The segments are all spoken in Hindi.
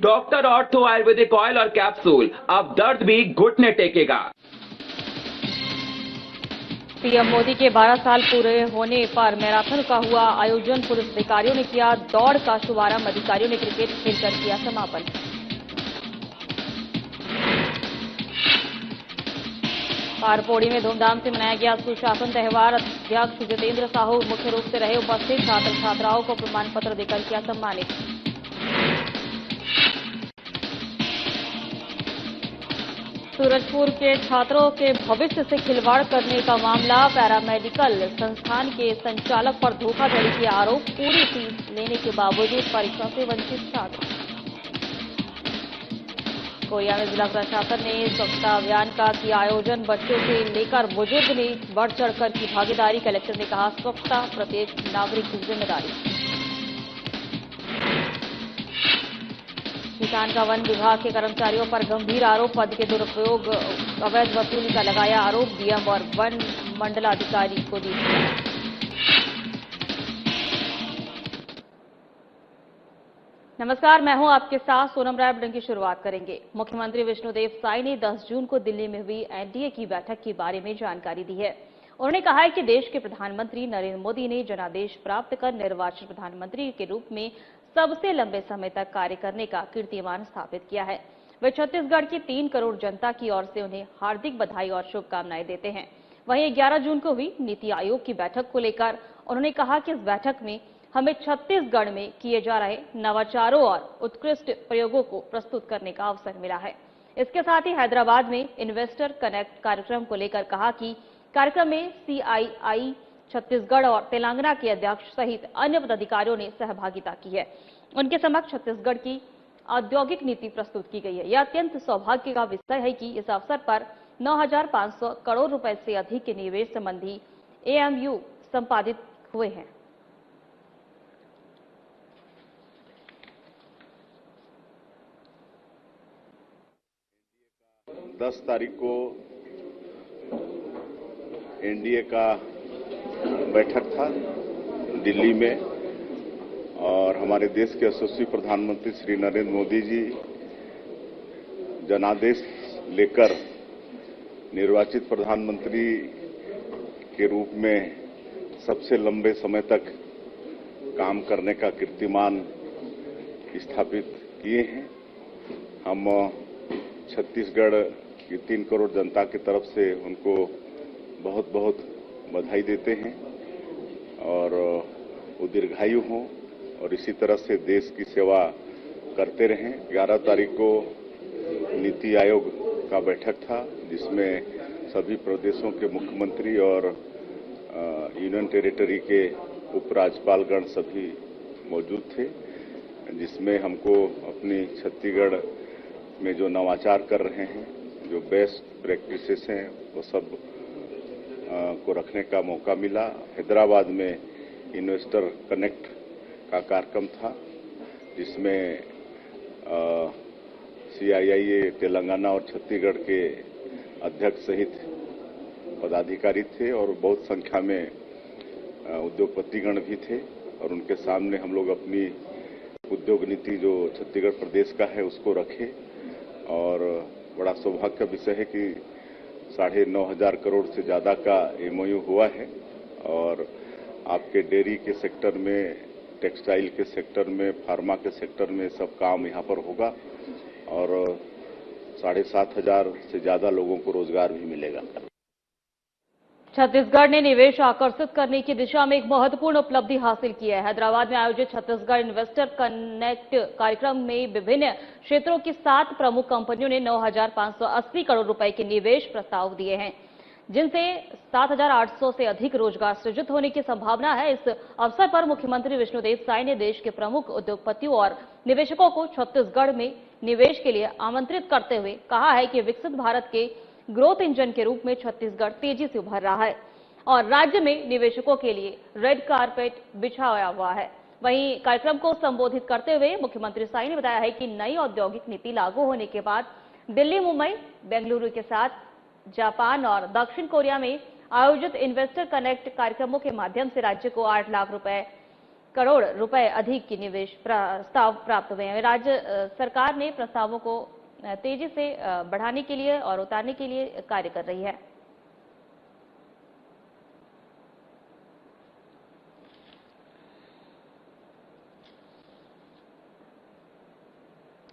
डॉक्टर ऑर्थो आयुर्वेदिक ऑयल और कैप्सूल, अब दर्द भी घुटने टेकेगा। पीएम मोदी के 12 साल पूरे होने पर मैराथन का हुआ आयोजन। पुलिस अधिकारियों ने किया दौड़ का शुभारंभ। अधिकारियों ने क्रिकेट खेलकर किया समापन। पारपौड़ी में धूमधाम से मनाया गया सुशासन त्यौहार। अध्यक्ष जितेंद्र साहू मुख्य रूप से रहे उपस्थित। छात्र छात्राओं को प्रमाण पत्र देकर किया सम्मानित। सूरजपुर के छात्रों के भविष्य से खिलवाड़ करने का मामला। पैरामेडिकल संस्थान के संचालक पर धोखाधड़ी के आरोप। पूरी फीस लेने के बावजूद परीक्षा से वंचित छात्र। कोरिया में जिला प्रशासन ने स्वच्छता अभियान का किया आयोजन। बच्चों से लेकर बुजुर्ग ने बढ़ चढ़कर की भागीदारी। कलेक्टर ने कहा स्वच्छता प्रत्येक नागरिक की जिम्मेदारी। किसान का वन विभाग के कर्मचारियों पर गंभीर आरोप। पद के दुरुपयोग अवैध वसूली का लगाया आरोप। डीएम और वन मंडलाधिकारी को दी। नमस्कार, मैं हूं आपके साथ सोनम राय। बुलेटिन की शुरुआत करेंगे। मुख्यमंत्री विष्णुदेव साई ने 10 जून को दिल्ली में हुई एनडीए की बैठक के बारे में जानकारी दी है। उन्होंने कहा है कि देश के प्रधानमंत्री नरेंद्र मोदी ने जनादेश प्राप्त कर निर्वाचित प्रधानमंत्री के रूप में सबसे लंबे समय तक कार्य करने का कीर्तिमान स्थापित किया है। वे छत्तीसगढ़ की 3 करोड़ जनता की ओर से उन्हें हार्दिक बधाई और शुभकामनाएं देते हैं। वहीं 11 जून को हुई नीति आयोग की बैठक को लेकर उन्होंने कहा कि इस बैठक में हमें छत्तीसगढ़ में किए जा रहे नवाचारों और उत्कृष्ट प्रयोगों को प्रस्तुत करने का अवसर मिला है। इसके साथ ही हैदराबाद में इन्वेस्टर कनेक्ट कार्यक्रम को लेकर कहा कि कार्यक्रम में सीआईआई छत्तीसगढ़ और तेलंगाना के अध्यक्ष सहित अन्य पदाधिकारियों ने सहभागिता की है। उनके समक्ष छत्तीसगढ़ की औद्योगिक नीति प्रस्तुत की गई है। यह अत्यंत सौभाग्य का विषय है कि इस अवसर पर 9,500 करोड़ रुपए से अधिक के निवेश संबंधी एएमयू संपादित हुए हैं। 10 तारीख को एनडीए का बैठक था दिल्ली में और हमारे देश के यशस्वी प्रधानमंत्री श्री नरेंद्र मोदी जी जनादेश लेकर निर्वाचित प्रधानमंत्री के रूप में सबसे लंबे समय तक काम करने का कीर्तिमान स्थापित किए हैं। हम छत्तीसगढ़ की 3 करोड़ जनता की तरफ से उनको बहुत बहुत बधाई देते हैं और वो दीर्घायु हों और इसी तरह से देश की सेवा करते रहें। 11 तारीख को नीति आयोग का बैठक था जिसमें सभी प्रदेशों के मुख्यमंत्री और यूनियन टेरिटरी के उपराज्यपालगण सभी मौजूद थे, जिसमें हमको अपनी छत्तीसगढ़ में जो नवाचार कर रहे हैं, जो बेस्ट प्रैक्टिसेस हैं, वो सब को रखने का मौका मिला। हैदराबाद में इन्वेस्टर कनेक्ट का कार्यक्रम था जिसमें सीआईआई तेलंगाना और छत्तीसगढ़ के अध्यक्ष सहित पदाधिकारी थे और बहुत संख्या में उद्योगपतिगण भी थे और उनके सामने हम लोग अपनी उद्योग नीति जो छत्तीसगढ़ प्रदेश का है उसको रखे और बड़ा सौभाग्य का विषय है कि 9,500 करोड़ से ज्यादा का एमओयू हुआ है और आपके डेयरी के सेक्टर में, टेक्सटाइल के सेक्टर में, फार्मा के सेक्टर में सब काम यहाँ पर होगा और 7,500 से ज्यादा लोगों को रोजगार भी मिलेगा। छत्तीसगढ़ ने निवेश आकर्षित करने की दिशा में एक महत्वपूर्ण उपलब्धि हासिल की है। हैदराबाद में आयोजित छत्तीसगढ़ इन्वेस्टर कनेक्ट कार्यक्रम में विभिन्न क्षेत्रों की 7 प्रमुख कंपनियों ने 9,580 करोड़ रुपए के निवेश प्रस्ताव दिए हैं, जिनसे 7,800 से अधिक रोजगार सृजित होने की संभावना है। इस अवसर पर मुख्यमंत्री विष्णुदेव साई ने देश के प्रमुख उद्योगपतियों और निवेशकों को छत्तीसगढ़ में निवेश के लिए आमंत्रित करते हुए कहा है कि विकसित भारत के ग्रोथ इंजन के रूप में छत्तीसगढ़ तेजी से उभर रहा है और राज्य में निवेशकों के लिए रेड कारपेट बिछाया हुआ है। वहीं कार्यक्रम को संबोधित करते हुए मुख्यमंत्री साई ने बताया है कि नई औद्योगिक नीति लागू होने के बाद दिल्ली, मुंबई, बेंगलुरु के साथ जापान और दक्षिण कोरिया में आयोजित इन्वेस्टर कनेक्ट कार्यक्रमों के माध्यम से राज्य को 8 लाख रुपए करोड़ रुपए अधिक की निवेश प्रस्ताव प्राप्त हुए हैं। राज्य सरकार ने प्रस्तावों को तेजी से बढ़ाने के लिए और उतारने के लिए कार्य कर रही है।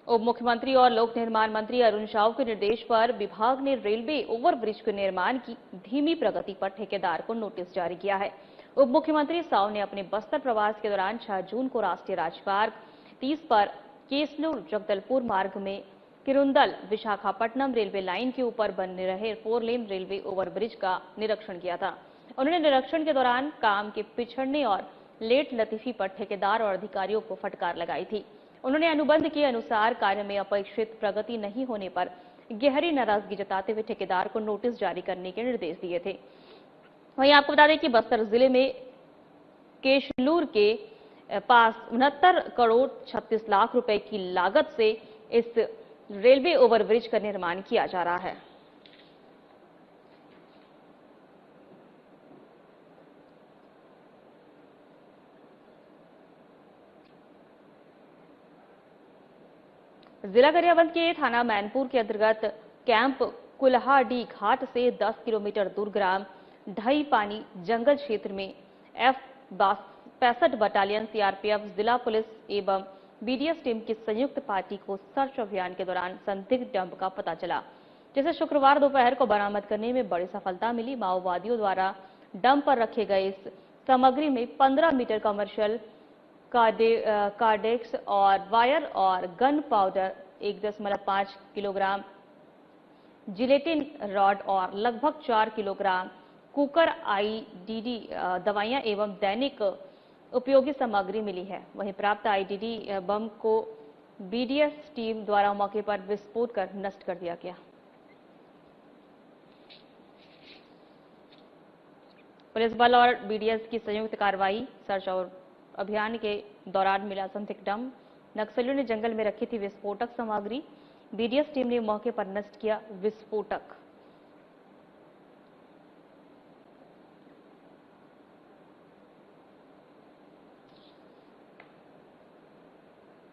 उप मुख्यमंत्री और लोक निर्माण मंत्री अरुण साहू के निर्देश पर विभाग ने रेलवे ओवरब्रिज के निर्माण की धीमी प्रगति पर ठेकेदार को नोटिस जारी किया है। उप मुख्यमंत्री साहू ने अपने बस्तर प्रवास के दौरान 6 जून को राष्ट्रीय राजमार्ग 30 पर केसलूर जगदलपुर मार्ग में किरुंदल विशाखापट्टनम रेलवे लाइन के ऊपर बनने रहे 4 लेन रेलवे ओवरब्रिज का निरीक्षण किया था। उन्होंने निरीक्षण के दौरान काम के पिछड़ने और लेट लतीफी पर ठेकेदार और अधिकारियों को फटकार लगाई थी। उन्होंने अनुबंध के अनुसार कार्य में अपेक्षित प्रगति नहीं होने पर गहरी नाराजगी जताते हुए ठेकेदार को नोटिस जारी करने के निर्देश दिए थे। वहीं आपको बता दें कि बस्तर जिले में केशलूर के पास 69 करोड़ 36 लाख रुपए की लागत से इस रेलवे ओवरब्रिज का निर्माण किया जा रहा है। जिला गरियाबंद के थाना मैनपुर के अंतर्गत कैंप कुल्हाडी घाट से 10 किलोमीटर दूर ग्राम ढई पानी जंगल क्षेत्र में F-65 बटालियन सीआरपीएफ, जिला पुलिस एवं बीडीएस टीम की संयुक्त पार्टी को सर्च अभियान के दौरान संदिग्ध डंप का पता चला, जिसे शुक्रवार दोपहर को बरामद करने में बड़ी सफलता मिली। माओवादियों द्वारा डंप पर रखे गए इस सामग्री में 15 मीटर कमर्शियल कार्डेक्स और वायर और gun powder, 1.5 kilogram gelatin rod और लगभग 4 किलोग्राम कुकर आईडीडी दवाइयां एवं दैनिक उपयोगी सामग्री मिली है। वहीं प्राप्त आईडीडी बम को बीडीएस टीम द्वारा मौके पर विस्फोट कर नष्ट कर दिया गया। पुलिस बल और बीडीएस की संयुक्त कार्रवाई सर्च और अभियान के दौरान मिला संदिग्ध डंप। नक्सलियों ने जंगल में रखी थी विस्फोटक सामग्री। बीडीएस टीम ने मौके पर नष्ट किया विस्फोटक।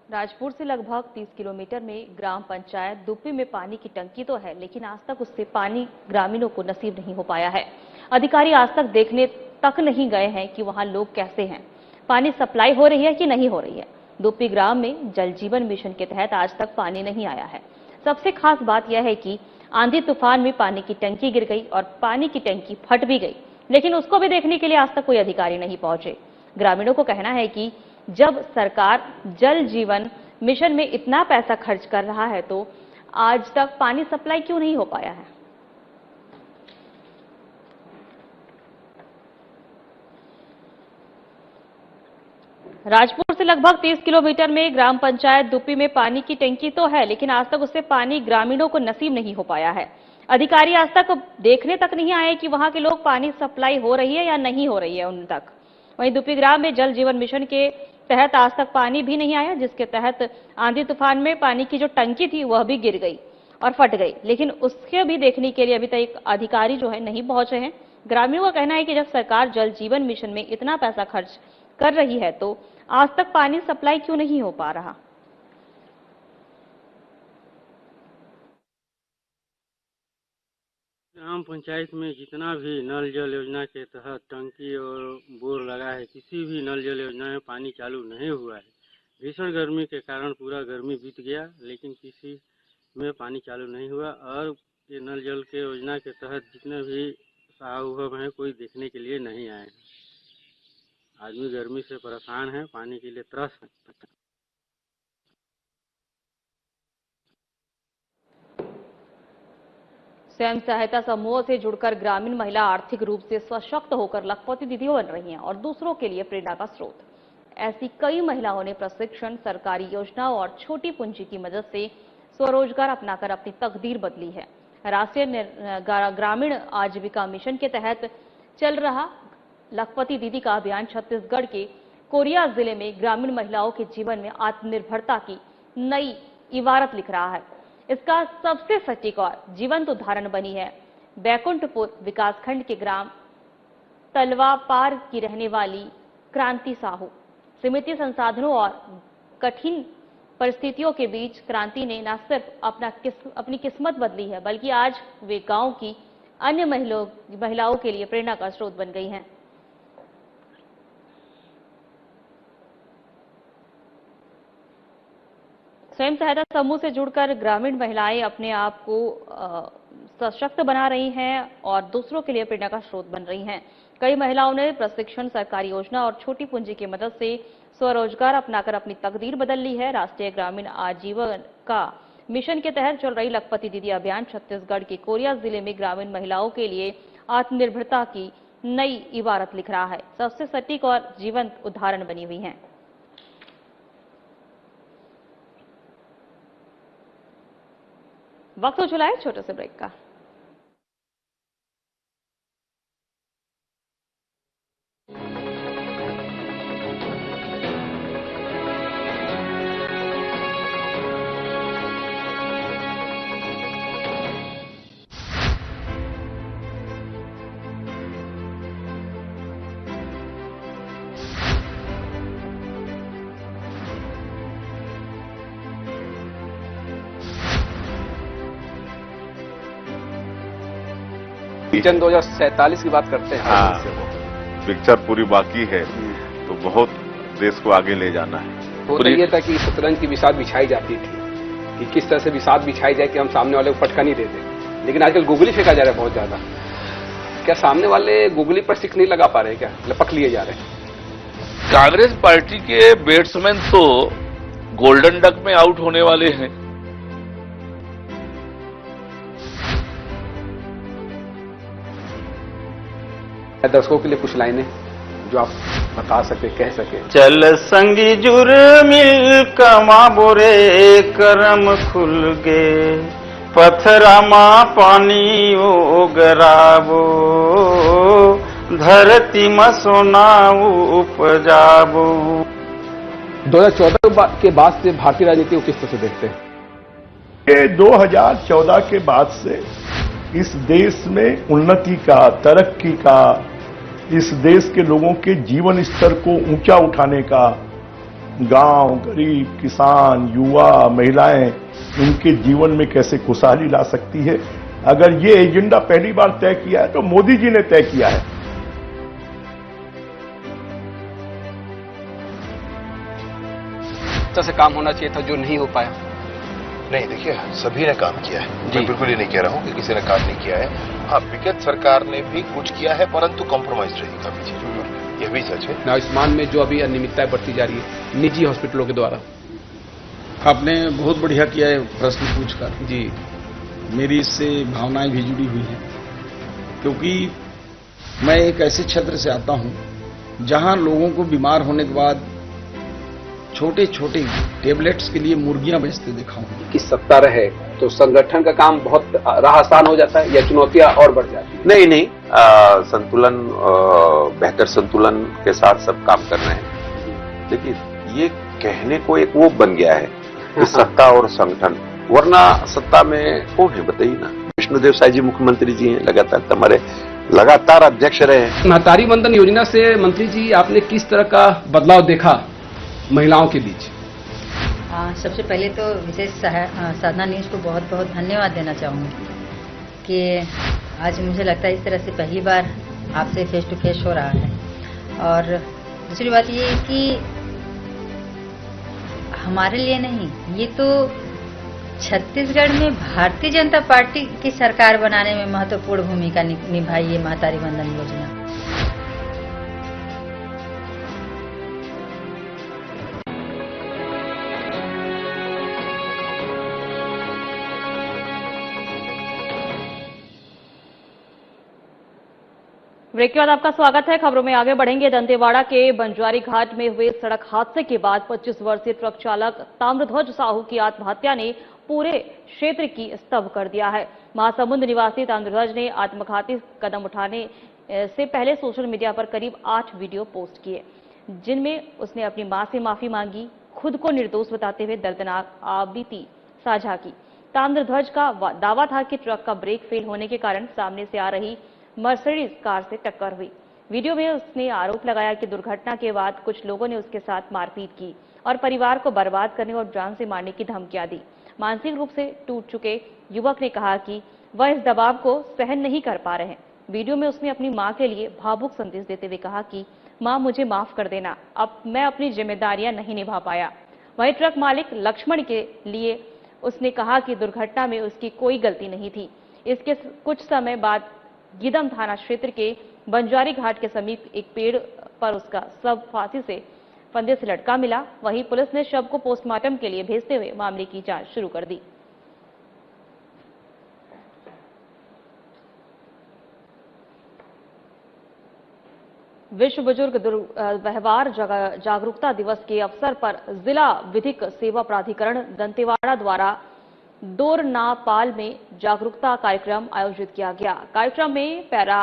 राजपुर से लगभग 30 किलोमीटर में ग्राम पंचायत दुप्पी में पानी की टंकी तो है, लेकिन आज तक उससे पानी ग्रामीणों को नसीब नहीं हो पाया है। अधिकारी आज तक देखने तक नहीं गए हैं कि वहां लोग कैसे हैं, पानी सप्लाई हो रही है कि नहीं हो रही है। दुप्पी ग्राम में जल जीवन मिशन के तहत आज तक पानी नहीं आया है। सबसे खास बात यह है कि आंधी तूफान में पानी की टंकी गिर गई और पानी की टंकी फट भी गई, लेकिन उसको भी देखने के लिए आज तक कोई अधिकारी नहीं पहुंचे। ग्रामीणों को कहना है कि जब सरकार जल जीवन मिशन में इतना पैसा खर्च कर रहा है तो आज तक पानी सप्लाई क्यों नहीं हो पाया है। राजपुर से लगभग 30 किलोमीटर में ग्राम पंचायत दुप्पी में पानी की टंकी तो है, लेकिन आज तक उससे पानी ग्रामीणों को नसीब नहीं हो पाया है। अधिकारी आज तक देखने तक नहीं आए कि वहां के लोग पानी सप्लाई हो रही है या नहीं हो रही है उन तक। वहीं दुप्पी ग्राम में जल जीवन मिशन के तहत आज तक पानी भी नहीं आया, जिसके तहत आंधी तूफान में पानी की जो टंकी थी वह भी गिर गई और फट गई, लेकिन उसके भी देखने के लिए अभी तक अधिकारी जो है नहीं पहुंचे हैं। ग्रामीणों का कहना है कि जब सरकार जल जीवन मिशन में इतना पैसा खर्च कर रही है तो आज तक पानी सप्लाई क्यों नहीं हो पा रहा। ग्राम पंचायत में जितना भी नल जल योजना के तहत टंकी और बोर लगा है, किसी भी नल जल योजना में पानी चालू नहीं हुआ है। भीषण गर्मी के कारण पूरा गर्मी बीत गया, लेकिन किसी में पानी चालू नहीं हुआ। और ये नल जल के योजना के तहत जितने भी साहब हैं कोई देखने के लिए नहीं आए हैं। आदमी गर्मी से परेशान है, पानी के लिए तरस है। स्वयं सहायता समूह से जुड़कर ग्रामीण महिला आर्थिक रूप से सशक्त होकर लखपति दीदियां बन रही हैं और दूसरों के लिए प्रेरणा का स्रोत। ऐसी कई महिलाओं ने प्रशिक्षण, सरकारी योजनाओं और छोटी पूंजी की मदद से स्वरोजगार अपनाकर अपनी तकदीर बदली है। राष्ट्रीय ग्रामीण आजीविका मिशन के तहत चल रहा लखपति दीदी का अभियान छत्तीसगढ़ के कोरिया जिले में ग्रामीण महिलाओं के जीवन में आत्मनिर्भरता की नई इबारत लिख रहा है। इसका सबसे सटीक और जीवंत उदाहरण बनी है बैकुंठपुर विकासखंड के ग्राम तलवापार की रहने वाली क्रांति साहू। सीमित संसाधनों और कठिन परिस्थितियों के बीच क्रांति ने न सिर्फ अपनी किस्मत बदली है, बल्कि आज वे गांव की अन्य महिलाओं के लिए प्रेरणा का स्रोत बन गई हैं। स्वयं सहायता समूह से जुड़कर ग्रामीण महिलाएं अपने आप को सशक्त बना रही हैं और दूसरों के लिए प्रेरणा का स्रोत बन रही हैं। कई महिलाओं ने प्रशिक्षण, सरकारी योजना और छोटी पूंजी की मदद से स्वरोजगार अपनाकर अपनी तकदीर बदल ली है। राष्ट्रीय ग्रामीण आजीविका मिशन के तहत चल रही लखपति दीदी अभियान छत्तीसगढ़ के कोरिया जिले में ग्रामीण महिलाओं के लिए आत्मनिर्भरता की नई इबारत लिख रहा है। सबसे सटीक और जीवंत उदाहरण बनी हुई है। वक्त हो चला है छोटे से ब्रेक का। विजन 2047 की बात करते हैं। हाँ, पिक्चर पूरी बाकी है, तो बहुत देश को आगे ले जाना है। वो तो ये था कि शतरंज की बिसात बिछाई जाती थी कि किस तरह से बिसात बिछाई जाए कि हम सामने वाले को फटका नहीं देते, लेकिन आजकल गुगली फेंका जा रहा है बहुत ज्यादा। क्या सामने वाले गुगली पर सिक्स नहीं लगा पा रहे, क्या लपक लिए जा रहे हैं? कांग्रेस पार्टी के बैट्समैन तो गोल्डन डक में आउट होने वाले हैं। दर्शकों के लिए कुछ लाइनें जो आप बता सके, कह सके। चल संगी जुर मिल कमा बोरे करम खुल गे पथरा मा पानी ओगराबो धरती में सोना उपजाबो। 2014 के बाद से भारतीय राजनीति को किस तरह से देखते हैं? ये 2014 के बाद से इस देश में उन्नति का, तरक्की का, इस देश के लोगों के जीवन स्तर को ऊंचा उठाने का, गांव, गरीब, किसान, युवा, महिलाएं इनके जीवन में कैसे खुशहाली ला सकती है, अगर ये एजेंडा पहली बार तय किया है तो मोदी जी ने तय किया है। से काम होना चाहिए था जो नहीं हो पाया। नहीं, देखिए सभी ने काम किया है, मैं बिल्कुल ही नहीं कह रहा हूं कि किसी ने काम नहीं किया है। हाँ, विगत सरकार ने भी कुछ किया है, परंतु कॉम्प्रोमाइज रही काफी चीजों पर, यह भी सच है। आयुष्मान में जो अभी अनियमितताएं बढ़ती जा रही है निजी हॉस्पिटलों के द्वारा। आपने बहुत बढ़िया किया है प्रश्न पूछकर जी। मेरी इससे भावनाएं भी जुड़ी हुई हैं, क्योंकि मैं एक ऐसे क्षेत्र से आता हूं जहां लोगों को बीमार होने के बाद छोटे छोटे टेबलेट्स के लिए मुर्गियां बेचते देखा हूं। कि सत्ता रहे तो संगठन का काम बहुत राह आसान हो जाता है या चुनौतियां और बढ़ जाती है? नहीं, संतुलन, बेहतर संतुलन के साथ सब काम कर रहे हैं। देखिए ये कहने को एक वो बन गया है कि सत्ता और संगठन, वरना सत्ता में कौन है बताइए ना। विष्णुदेव साई जी मुख्यमंत्री जी हैं, लगातार अध्यक्ष रहे हैं। महतारी वंदन योजना से मंत्री जी आपने किस तरह का बदलाव देखा महिलाओं के बीच? सबसे पहले तो विशेष साधना न्यूज को बहुत बहुत धन्यवाद देना चाहूँगी कि आज मुझे लगता है इस तरह से पहली बार आपसे फेस टू फेस हो रहा है। और दूसरी बात ये कि हमारे लिए नहीं, ये तो छत्तीसगढ़ में भारतीय जनता पार्टी की सरकार बनाने में महत्वपूर्ण भूमिका निभाई है महतारी वंदन योजना। ब्रेक के बाद आपका स्वागत है। खबरों में आगे बढ़ेंगे। दंतेवाड़ा के बंजारी घाट में हुए सड़क हादसे के बाद 25 वर्षीय ट्रक चालक ताम्रध्वज साहू की आत्महत्या ने पूरे क्षेत्र की स्तब्ध कर दिया है। महासमुंद निवासी ताम्रध्वज ने आत्मघाती कदम उठाने से पहले सोशल मीडिया पर करीब 8 वीडियो पोस्ट किए, जिनमें उसने अपनी मां से माफी मांगी, खुद को निर्दोष बताते हुए दर्दनाक बीती साझा की। ताम्रध्वज का दावा था कि ट्रक का ब्रेक फेल होने के कारण सामने से आ रही मर्सिडीज कार से टक्कर हुई। वीडियो में उसने आरोप लगाया कि दुर्घटना के बाद कुछ लोगों ने उसके साथ मारपीट की और परिवार को बर्बाद करने और जान से मारने की धमकियां दी। मानसिक रूप से टूट चुके युवक ने कहा कि वह इस दबाव को सहन नहीं कर पा रहे हैं। वीडियो में उसने अपनी मां के लिए भावुक संदेश देते हुए कहा कि मां, मुझे माफ कर देना, अब मैं अपनी जिम्मेदारियां नहीं निभा पाया। वहीं ट्रक मालिक लक्ष्मण के लिए उसने कहा कि दुर्घटना में उसकी कोई गलती नहीं थी। इसके कुछ समय बाद गीदम थाना क्षेत्र के बंजारी घाट के समीप एक पेड़ पर उसका शव फांसी से फंदे से लटका मिला। वहीं पुलिस ने शव को पोस्टमार्टम के लिए भेजते हुए मामले की जांच शुरू कर दी। विश्व बुजुर्ग व्यवहार जागरूकता दिवस के अवसर पर जिला विधिक सेवा प्राधिकरण दंतेवाड़ा द्वारा दोरनापाल में जागरूकता कार्यक्रम आयोजित किया गया। कार्यक्रम में para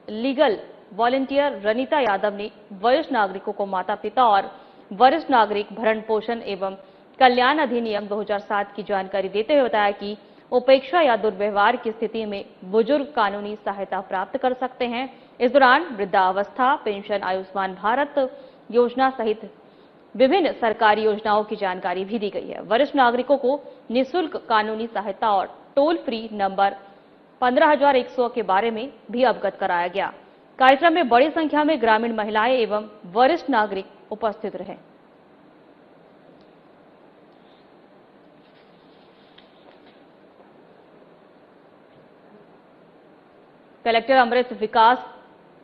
legal volunteer Ranita Yadav ने वरिष्ठ नागरिकों को माता पिता और वरिष्ठ नागरिक भरण पोषण एवं कल्याण अधिनियम 2007 की जानकारी देते हुए बताया कि उपेक्षा या दुर्व्यवहार की स्थिति में बुजुर्ग कानूनी सहायता प्राप्त कर सकते हैं। इस दौरान वृद्धावस्था पेंशन, आयुष्मान भारत योजना सहित विभिन्न सरकारी योजनाओं की जानकारी भी दी गई है। वरिष्ठ नागरिकों को निःशुल्क कानूनी सहायता और टोल फ्री नंबर 15,100 के बारे में भी अवगत कराया गया। कार्यक्रम में बड़ी संख्या में ग्रामीण महिलाएं एवं वरिष्ठ नागरिक उपस्थित रहे। कलेक्टर अमृत विकास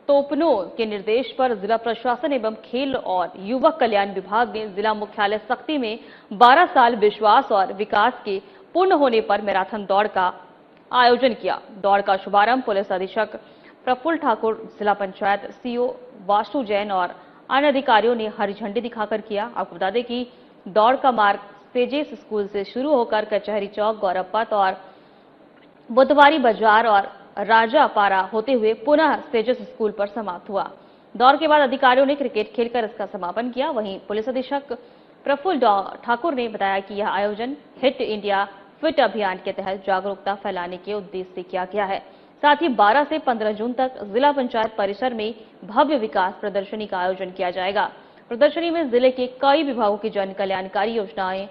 तोपनो के निर्देश पर जिला प्रशासन एवं खेल और युवक कल्याण विभाग ने जिला मुख्यालय सक्ती में 12 साल विश्वास और विकास के पूर्ण होने पर मैराथन दौड़ का आयोजन किया। दौड़ का शुभारंभ पुलिस अधीक्षक प्रफुल्ल ठाकुर, जिला पंचायत सीओ वासु जैन और अन्य अधिकारियों ने हरी झंडी दिखाकर किया। आपको बता दें कि दौड़ का मार्ग सेजेस स्कूल से शुरू होकर कचहरी चौक, गौरव पथ और बुधवारी बाजार और राजापारा होते हुए पुनः सेजेस स्कूल पर समाप्त हुआ। दौड़ के बाद अधिकारियों ने क्रिकेट खेलकर इसका समापन किया। वहीं पुलिस अधीक्षक प्रफुल्ल ठाकुर ने बताया कि यह आयोजन हिट इंडिया फिट अभियान के तहत जागरूकता फैलाने के उद्देश्य से किया गया है। साथ ही 12 से 15 जून तक जिला पंचायत परिसर में भव्य विकास प्रदर्शनी का आयोजन किया जाएगा। प्रदर्शनी में जिले के कई विभागों की जन कल्याणकारी योजनाएं,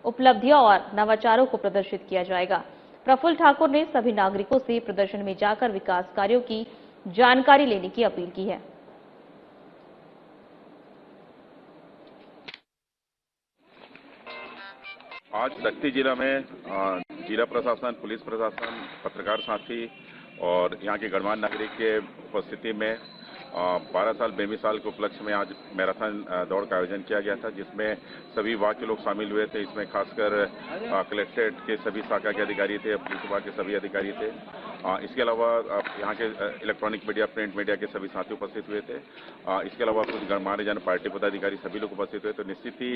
उपलब्धियां और नवाचारों को प्रदर्शित किया जाएगा। प्रफुल्ल ठाकुर ने सभी नागरिकों से प्रदर्शन में जाकर विकास कार्यों की जानकारी लेने की अपील की है। आज सक्ती जिला में जिला प्रशासन, पुलिस प्रशासन, पत्रकार साथी और यहाँ के गणमान्य नागरिक के उपस्थिति में 12 साल बेमिसाल के उपलक्ष्य में आज मैराथन दौड़ का आयोजन किया गया था, जिसमें सभी विभाग के लोग शामिल हुए थे। इसमें खासकर कलेक्ट्रेट के सभी शाखा के अधिकारी थे, पुलिस विभाग के सभी अधिकारी थे। इसके अलावा यहाँ के इलेक्ट्रॉनिक मीडिया, प्रिंट मीडिया के सभी साथी उपस्थित हुए थे। इसके अलावा कुछ गणमान्य जन पार्टी पदाधिकारी सभी लोग उपस्थित हुए। तो निश्चित ही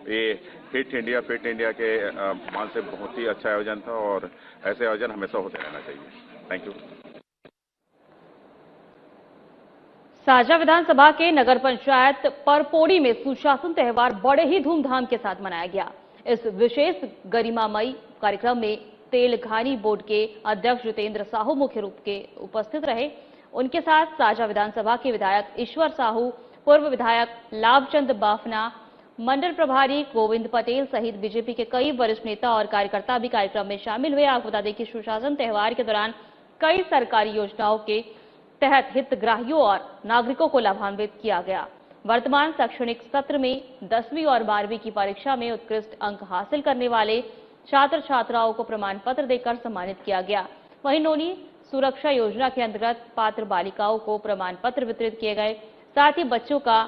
ये फिट इंडिया के मान से बहुत ही अच्छा आयोजन था और ऐसे आयोजन हमेशा होते रहना चाहिए। Thank you. साजा विधानसभा के नगर पंचायत परपोड़ी में सुशासन त्यौहार बड़े ही धूमधाम के साथ मनाया गया। इस विशेष गरिमामयी कार्यक्रम में तेलघानी बोर्ड के अध्यक्ष जितेंद्र साहू मुख्य रूप के उपस्थित रहे। उनके साथ साजा विधानसभा के विधायक ईश्वर साहू, पूर्व विधायक लाभचंद बाफना, मंडल प्रभारी गोविंद पटेल सहित बीजेपी के कई वरिष्ठ नेता और कार्यकर्ता भी कार्यक्रम में शामिल हुए। आपको बता दें कि सुशासन त्यौहार के दौरान कई सरकारी योजनाओं के तहत हितग्राहियों और नागरिकों को लाभान्वित किया गया। वर्तमान शैक्षणिक सत्र में 10वीं और 12वीं की परीक्षा में उत्कृष्ट अंक हासिल करने वाले छात्र छात्राओं को प्रमाण पत्र देकर सम्मानित किया गया। वहीं नोनी सुरक्षा योजना के अंतर्गत पात्र बालिकाओं को प्रमाण पत्र वितरित किए गए। साथ ही बच्चों का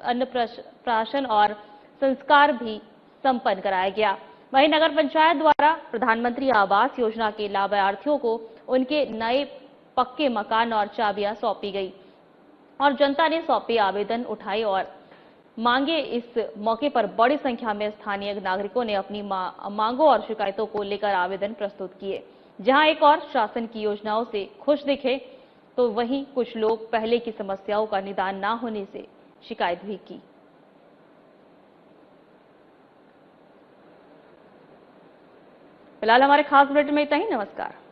अन्नप्राशन और संस्कार भी संपन्न कराया गया। वहीं नगर पंचायत द्वारा प्रधानमंत्री आवास योजना के लाभार्थियों को उनके नए पक्के मकान और चाबियां सौंपी गई और जनता ने सौंपे आवेदन उठाए और मांगे। इस मौके पर बड़ी संख्या में स्थानीय नागरिकों ने अपनी मांगों और शिकायतों को लेकर आवेदन प्रस्तुत किए। जहां एक और शासन की योजनाओं से खुश दिखे तो वहीं कुछ लोग पहले की समस्याओं का निदान न होने से शिकायत भी की। फिलहाल हमारे खास बुलेटिन में इतना ही। नमस्कार।